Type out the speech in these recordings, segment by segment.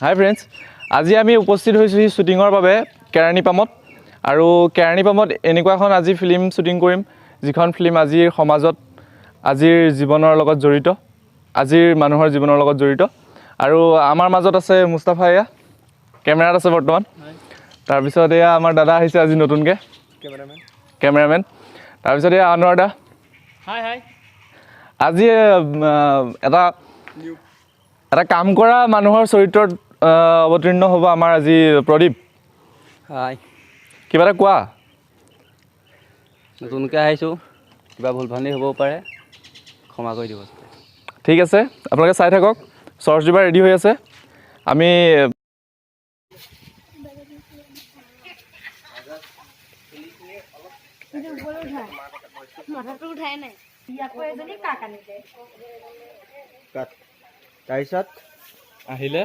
হাই friends, আজি আমি উপস্থিত হৈছোঁ শ্বুটিঙৰ বাবে কেৰাণী পামত। আৰু কেৰাণী পামত এনেকুৱা এখন আজি ফিল্ম শ্বুটিং কৰিম, যিখন ফিল্ম আজিৰ সমাজত, আজিৰ জীৱনৰ লগত জড়িত, আজিৰ মানুহৰ জীৱনৰ লগত জড়িত। আৰু আমাৰ মাজত আছে মুস্তাফা, এয়া কেমেৰাত আছে বৰ্তমান। তাৰপিছত এয়া আমাৰ দাদা আহিছে আজি নতুনকৈ, কেমেৰামেন। তাৰপিছত এয়া আনোৱাৰ দা। হাই হাই। আজি এটা কাম কৰা মানুহৰ চৰিত্ৰত অৱতীৰ্ণ হ'ব আমাৰ আজি প্ৰদীপ। হাই। কিবা এটা কোৱা। নতুনকৈ আহিছোঁ, কিবা ভুল ভ্ৰান্তি হ'ব পাৰে, ক্ষমা কৰি দিব। ঠিক আছে, আপোনালোকে চাই থাকক। চৰ্চ দিবা ৰেডি হৈ আছে। আমি তাৰপিছত আহিলে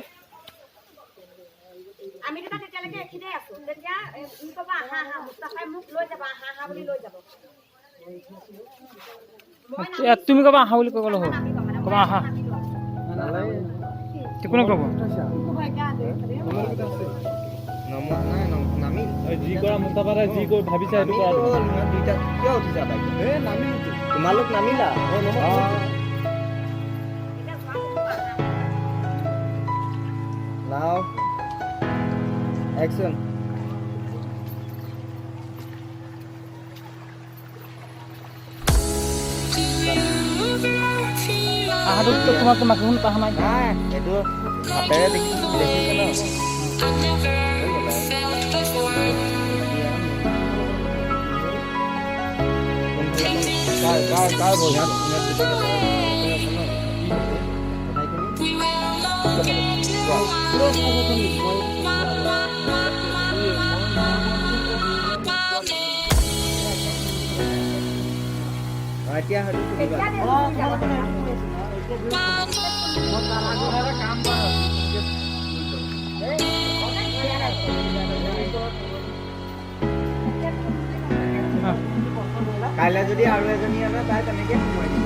আমি তেতিয়ালৈকে এখিনে আছো, তেতিয়া ই ক'ব আহা আহা, মুস্তাফাই মোক লৈ যাব, আহা আহা বুলি লৈ যাব। তুমি ক'বা আহা বুলি ক'ব নহ'ব, ক'বা আহা। কোনে ক'ব? যি কৰা মুস্তাফা দাই যি কৰি ভাবিছে সেইটো কৰা। কিয় উঠিছা বাইক? তোমালোক নামিলা? Now, action. আহাটো তোমাক তোমাক কোন পাহা নাই? নাই, এইটো হাতেৰে দেখিছে ন? কাৰ বঢ়িয়া এতিয়া কাইলৈ যদি আৰু এজনী আনে তাই তেনেকৈ সোমাই দিব।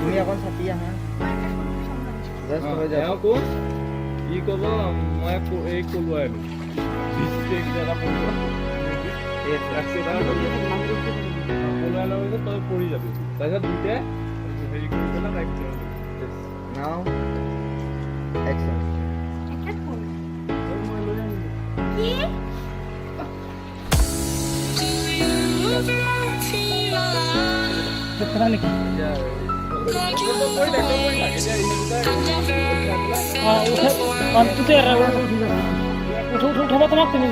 তুমি অকণ চাপি আহা। কি ক'ব, মই এই ক'লোৱাই তই পৰি যাবি। তাৰপিছত দুইটাই হেৰি কৰি পেলাই Now, action. নেকি? উঠব তোমাক তুমি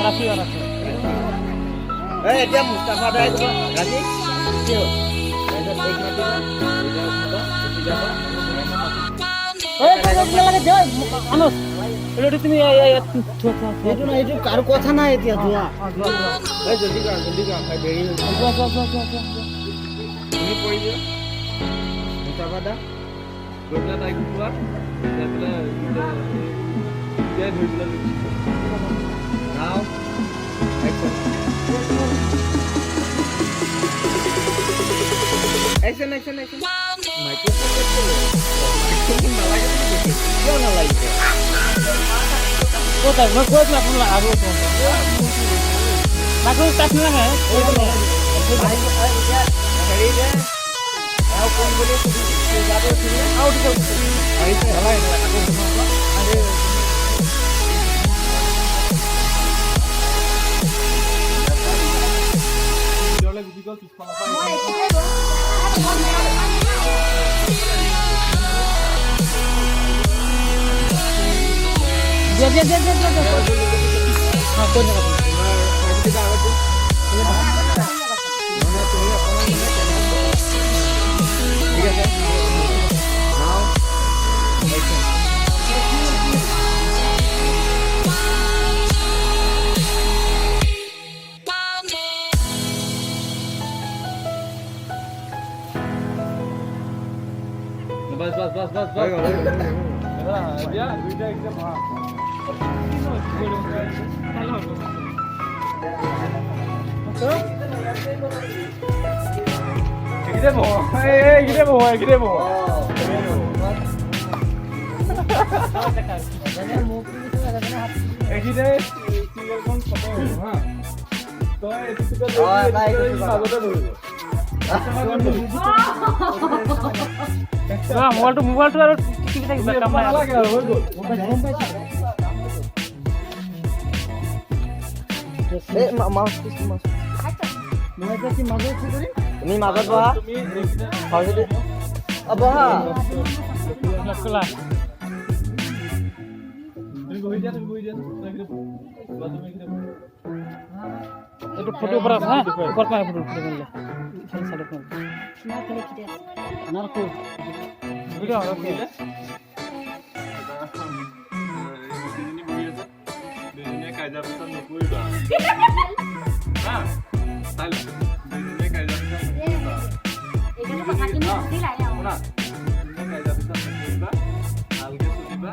ৰাখি এতিয়া মুস্তাফা দাই ৰাখি কি হ'ল? এইটো কাৰো কথা নাই এতিয়া। জলদি কৰা দেৰি তুমি পৰি যোৱা। মুস্তাফা দা গৈ পেলাই তাইক খোৱা, ধৰি পেলাই নাও Action. Microphone nalalagay. Kota, mag-quote na kung laaro ito. Aku tas nalange. Heৰি যে আৰু কোন বুলি যাবে উঠিলে আৰু উঠিছে আহিছে নালাগে আৰে ভিডিঅ'লে গুচি গ'ল পিছফালৰ পৰা দিয়া হ্যাঁ কোন জায়গা ঠিক আছে নাও बस দিয়া দুইটা একদম হ্যাঁ মোবাইলটো আৰু ঠিক থাকিব কাম নালাগে আৰু হৈ গ'ল গম পাইছা এ মাউস মই কি মাজত কি কৰিম তুমি মাজত বহা তুমি বহা লকলা তুমি বহি দিয়া এইটো ফটো পৰা হা ওপৰ পৰা ফটো কৰিলে সাইডত না খালি খিদে না কো ভিডিও আৰু দিলে দুজনে কাজা পিছত নকৰিবা হা চাই দুজনে কাজা পিছত নকৰিবা এইটো কথা কি বুজিলাই আৰু না দুজনে কাজা পিছত নকৰিবা ভালকে চলিবা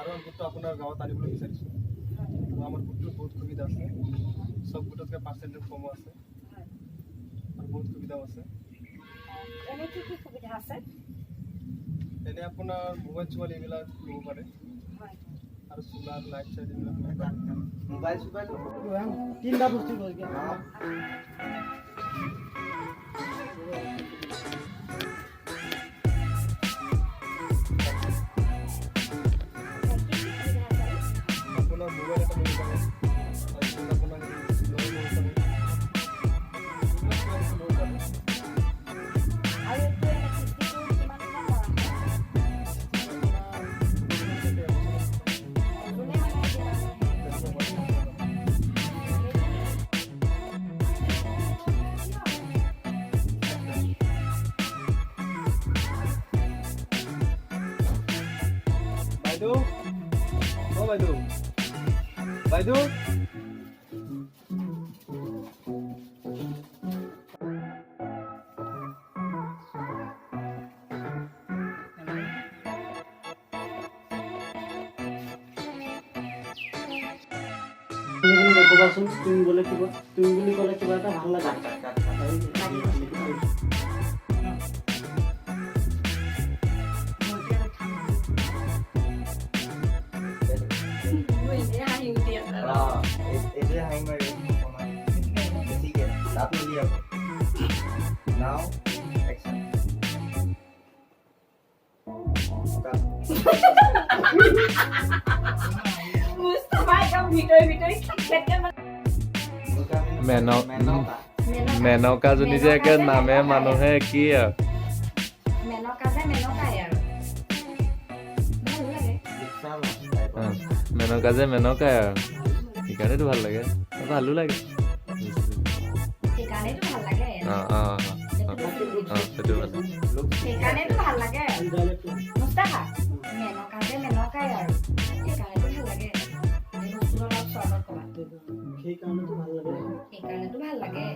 আৰু গোটটো আপোনাৰ গাঁৱত আনিবলৈ বিচাৰিছোঁ আমাৰ গোটটোৰ বহুত সুবিধা আছে সব গোটতকৈ পাৰ্চেণ্টেজ কম আছে আৰু বহুত সুবিধাও আছে এনে কি সুবিধা আছে এনে আপোনাৰ মোবাইল চোবাইল এইবিলাক ল'ব পাৰে আৰু চোলাৰ লাইট চাইট এইবিলাক মোবাইল চোবাইল তিনিটা বস্তু লৈ বাইদেউ তুমি নকবাচোন তুমি বুলি কিবা তুমি বুলি ক'লে কিবা এটা ভাল লাগে Now, action. Mustafa একদম ভিতৰি খেটকে মেনকাজনী যে একে নামে মানুহে কি আৰু মেনকা যে মেনকাই আৰু ভাল লাগে মেনকা যে মেনকাই আৰু সেইকাৰণেতো ভাল লাগে ভালো লাগে সেইকাৰণেতো ভাল লাগে সেইটো ভাল সেইকাৰণেতো ভাল লাগে মুস্তাফা মেনকা যে মেনকাই আৰু সেইকাৰণেতো ভাল লাগে এই বস্তুটো অলপ চৰ্টত ক'বা সেইকাৰণেতো ভাল লাগে সেইকাৰণেতো ভাল লাগে